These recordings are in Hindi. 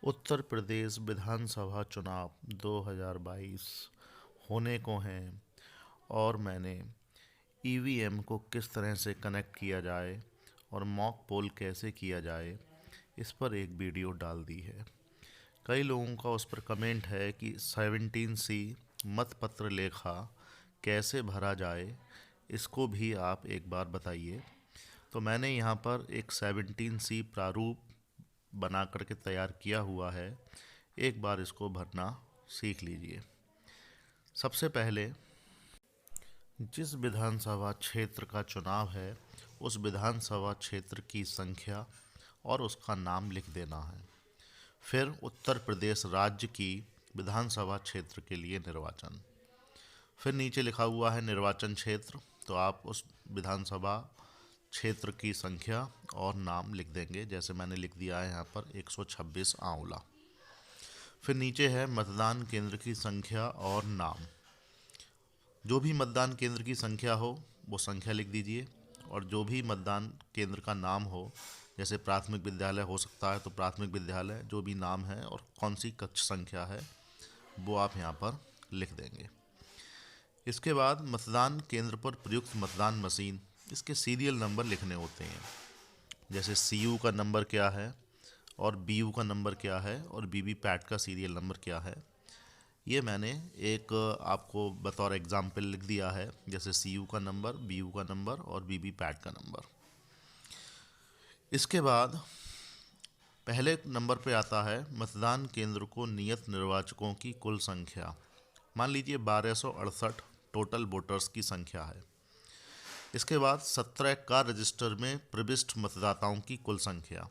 उत्तर प्रदेश विधानसभा चुनाव 2022 होने को हैं और मैंने ईवीएम को किस तरह से कनेक्ट किया जाए और मॉक पोल कैसे किया जाए इस पर एक वीडियो डाल दी है। कई लोगों का उस पर कमेंट है कि 17C मतपत्र लेखा कैसे भरा जाए, इसको भी आप एक बार बताइए। तो मैंने यहाँ पर एक 17C प्रारूप बना करके तैयार किया हुआ है। एक बार इसको भरना सीख लीजिए। सबसे पहले जिस विधानसभा क्षेत्र का चुनाव है उस विधानसभा क्षेत्र की संख्या और उसका नाम लिख देना है। फिर उत्तर प्रदेश राज्य की विधानसभा क्षेत्र के लिए निर्वाचन। फिर नीचे लिखा हुआ है निर्वाचन क्षेत्र, तो आप उस विधानसभा क्षेत्र की संख्या और नाम लिख देंगे, जैसे मैंने लिख दिया है यहाँ पर 126 आंवला। फिर नीचे है मतदान केंद्र की संख्या और नाम। जो भी मतदान केंद्र की संख्या हो वो संख्या लिख दीजिए, और जो भी मतदान केंद्र का नाम हो, जैसे प्राथमिक विद्यालय हो सकता है तो प्राथमिक विद्यालय जो भी नाम है और कौन सी कक्ष संख्या है वो आप यहाँ पर लिख देंगे। इसके बाद मतदान केंद्र पर प्रयुक्त मतदान मशीन, इसके सीरियल नंबर लिखने होते हैं, जैसे सीयू का नंबर क्या है और बीयू का नंबर क्या है और वीवीपैट का सीरियल नंबर क्या है। ये मैंने एक आपको बतौर एग्जाम्पल लिख दिया है, जैसे सीयू का नंबर, बीयू का नंबर और वीवीपैट का नंबर। इसके बाद पहले नंबर पे आता है मतदान केंद्र को नियत निर्वाचकों की कुल संख्या। मान लीजिए 1268 टोटल वोटर्स की संख्या है। इसके बाद 17 का रजिस्टर में प्रविष्ट मतदाताओं की कुल संख्या।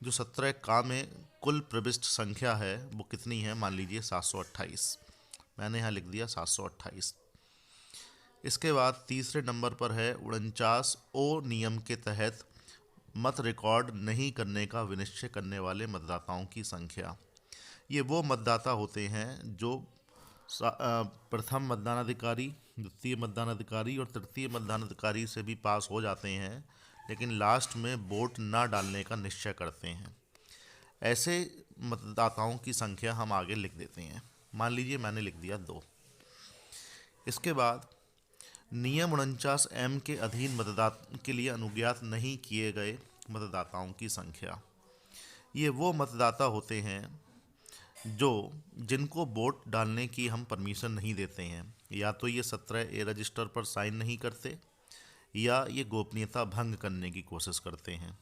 जो 17 का में कुल प्रविष्ट संख्या है वो कितनी है, मान लीजिए 728। मैंने यहाँ लिख दिया 728। इसके बाद तीसरे नंबर पर है 49 ओ नियम के तहत मत रिकॉर्ड नहीं करने का विनिश्चय करने वाले मतदाताओं की संख्या। ये वो मतदाता होते हैं जो प्रथम मतदान अधिकारी, द्वितीय मतदान अधिकारी और तृतीय मतदान अधिकारी से भी पास हो जाते हैं, लेकिन लास्ट में वोट ना डालने का निश्चय करते हैं। ऐसे मतदाताओं की संख्या हम आगे लिख देते हैं। मान लीजिए मैंने लिख दिया 2। इसके बाद नियम 49M के अधीन मतदान के लिए अनुज्ञात नहीं किए गए मतदाताओं की संख्या। ये वो मतदाता होते हैं जो जिनको वोट डालने की हम परमिशन नहीं देते हैं, या तो ये 17A रजिस्टर पर साइन नहीं करते या ये गोपनीयता भंग करने की कोशिश करते हैं।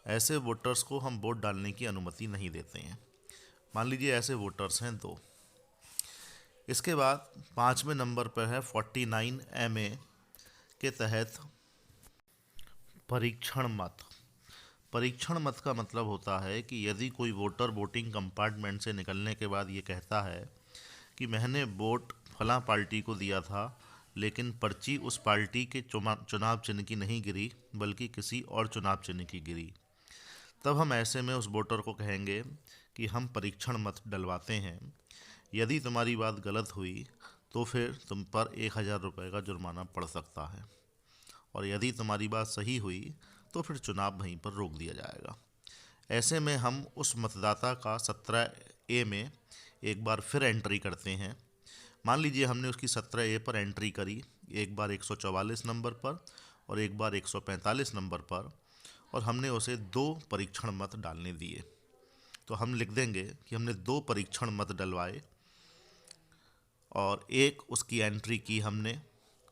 ऐसे वोटर्स को हम वोट डालने की अनुमति नहीं देते हैं। मान लीजिए ऐसे वोटर्स हैं 2। इसके बाद 5वें नंबर पर है 49MA के तहत परीक्षण मत। परीक्षण मत का मतलब होता है कि यदि कोई वोटर वोटिंग कंपार्टमेंट से निकलने के बाद ये कहता है कि मैंने वोट फलां पार्टी को दिया था, लेकिन पर्ची उस पार्टी के चुनाव चिन्ह की नहीं गिरी बल्कि किसी और चुनाव चिन्ह की गिरी, तब हम ऐसे में उस वोटर को कहेंगे कि हम परीक्षण मत डलवाते हैं। यदि तुम्हारी बात गलत हुई तो फिर तुम पर 1000 रुपये का जुर्माना पड़ सकता है, और यदि तुम्हारी बात सही हुई तो फिर चुनाव वहीं पर रोक दिया जाएगा। ऐसे में हम उस मतदाता का 17A में एक बार फिर एंट्री करते हैं। मान लीजिए हमने उसकी 17A पर एंट्री करी, एक बार 144 नंबर पर और एक बार 145 नंबर पर, और हमने उसे 2 परीक्षण मत डालने दिए। तो हम लिख देंगे कि हमने 2 परीक्षण मत डलवाए, और एक उसकी एंट्री की हमने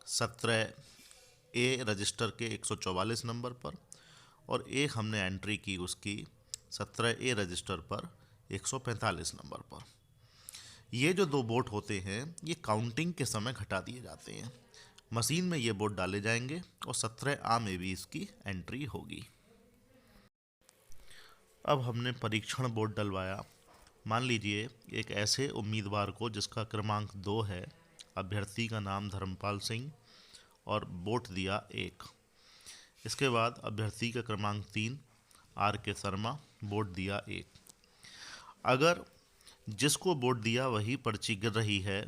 17A रजिस्टर के 144 नंबर पर, और एक हमने एंट्री की उसकी 17A रजिस्टर पर 145 नंबर पर। ये जो 2 वोट होते हैं ये काउंटिंग के समय घटा दिए जाते हैं। मशीन में ये वोट डाले जाएंगे और 17A में भी इसकी एंट्री होगी। अब हमने परीक्षण वोट डलवाया। मान लीजिए एक ऐसे उम्मीदवार को जिसका क्रमांक 2 है, अभ्यर्थी का नाम धर्मपाल सिंह, और वोट दिया 1। इसके बाद अभ्यर्थी का क्रमांक 3 RK शर्मा, वोट दिया 1। अगर जिसको वोट दिया वही पर्ची गिर रही है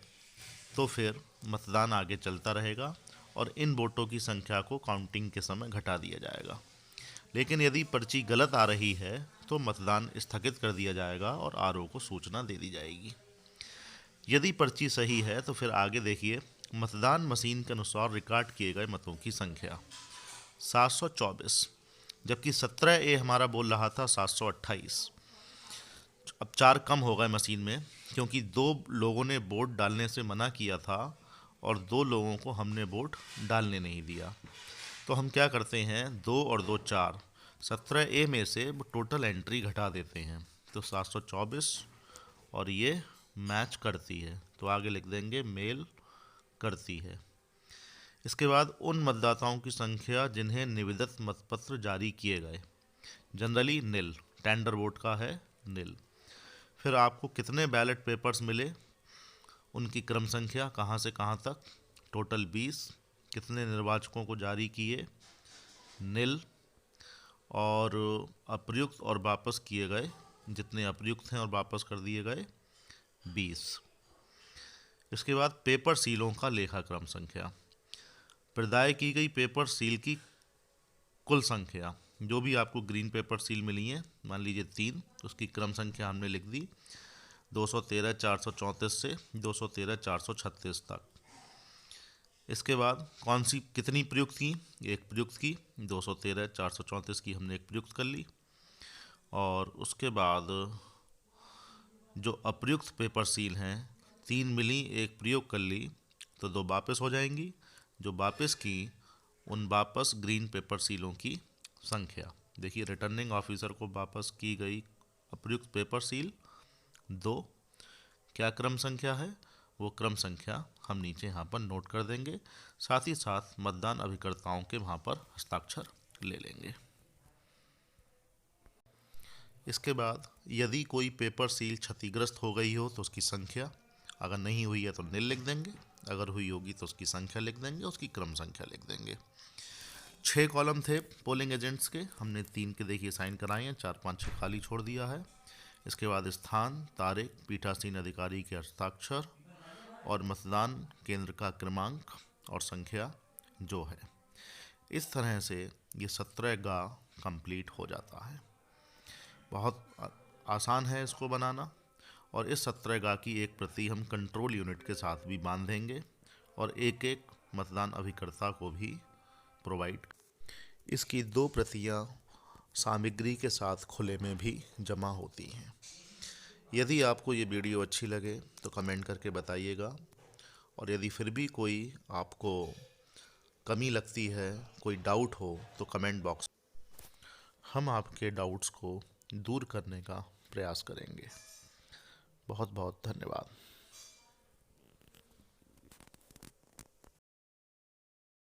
तो फिर मतदान आगे चलता रहेगा और इन वोटों की संख्या को काउंटिंग के समय घटा दिया जाएगा। लेकिन यदि पर्ची गलत आ रही है तो मतदान स्थगित कर दिया जाएगा और आरओ को सूचना दे दी जाएगी। यदि पर्ची सही है तो फिर आगे देखिए, मतदान मशीन के अनुसार रिकॉर्ड किए गए मतों की संख्या 724, जबकि 17A हमारा बोल रहा था 728। अब 4 कम हो गए मशीन में, क्योंकि 2 लोगों ने वोट डालने से मना किया था और 2 लोगों को हमने वोट डालने नहीं दिया। तो हम क्या करते हैं, 2 और 2 4, 17A में से टोटल एंट्री घटा देते हैं, तो 724 और ये मैच करती है, तो आगे लिख देंगे मेल करती है। इसके बाद उन मतदाताओं की संख्या जिन्हें निविदित मतपत्र जारी किए गए, जनरली निल, टेंडर वोट का है निल। फिर आपको कितने बैलेट पेपर्स मिले, उनकी क्रम संख्या कहाँ से कहाँ तक, टोटल 20। कितने निर्वाचकों को जारी किए, निल। और अप्रयुक्त और वापस किए गए, जितने अप्रयुक्त हैं और वापस कर दिए गए 20। इसके बाद पेपर सीलों का लेखाक्रम संख्या, प्रदाय की गई पेपर सील की कुल संख्या, जो भी आपको ग्रीन पेपर सील मिली है, मान लीजिए 3, उसकी क्रम संख्या हमने लिख दी 213 434 से 213 436 तक। इसके बाद कौन सी कितनी प्रयुक्त की, एक प्रयुक्त की, 213 434 की हमने एक प्रयुक्त कर ली। और उसके बाद जो अप्रयुक्त पेपर सील हैं, 3 मिली, एक प्रयोग कर ली, तो 2 वापस हो जाएंगी। जो वापस की, उन वापस ग्रीन पेपर सीलों की संख्या देखिए, रिटर्निंग ऑफिसर को वापस की गई अप्रयुक्त पेपर सील 2। क्या क्रम संख्या है, वो क्रम संख्या हम नीचे यहाँ पर नोट कर देंगे, साथ ही साथ मतदान अभिकर्ताओं के वहाँ पर हस्ताक्षर ले लेंगे। इसके बाद यदि कोई पेपर सील क्षतिग्रस्त हो गई हो तो उसकी संख्या, अगर नहीं हुई है तो निल लिख देंगे, अगर हुई होगी तो उसकी संख्या लिख देंगे, उसकी क्रम संख्या लिख देंगे। 6 कॉलम थे पोलिंग एजेंट्स के, हमने 3 के देखिए साइन कराए हैं, 4 5 6 खाली छोड़ दिया है। इसके बाद स्थान, तारीख, पीठासीन अधिकारी के हस्ताक्षर और मतदान केंद्र का क्रमांक और संख्या जो है। इस तरह से ये 17 कंप्लीट हो जाता है। बहुत आसान है इसको बनाना। और इस 17 की एक प्रति हम कंट्रोल यूनिट के साथ भी बांध देंगे और एक एक मतदान अभिकर्ता को भी प्रोवाइड। इसकी 2 प्रतियां सामग्री के साथ खुले में भी जमा होती हैं। यदि आपको ये वीडियो अच्छी लगे तो कमेंट करके बताइएगा, और यदि फिर भी कोई आपको कमी लगती है, कोई डाउट हो, तो कमेंट बॉक्स, हम आपके डाउट्स को दूर करने का प्रयास करेंगे। बहुत बहुत धन्यवाद।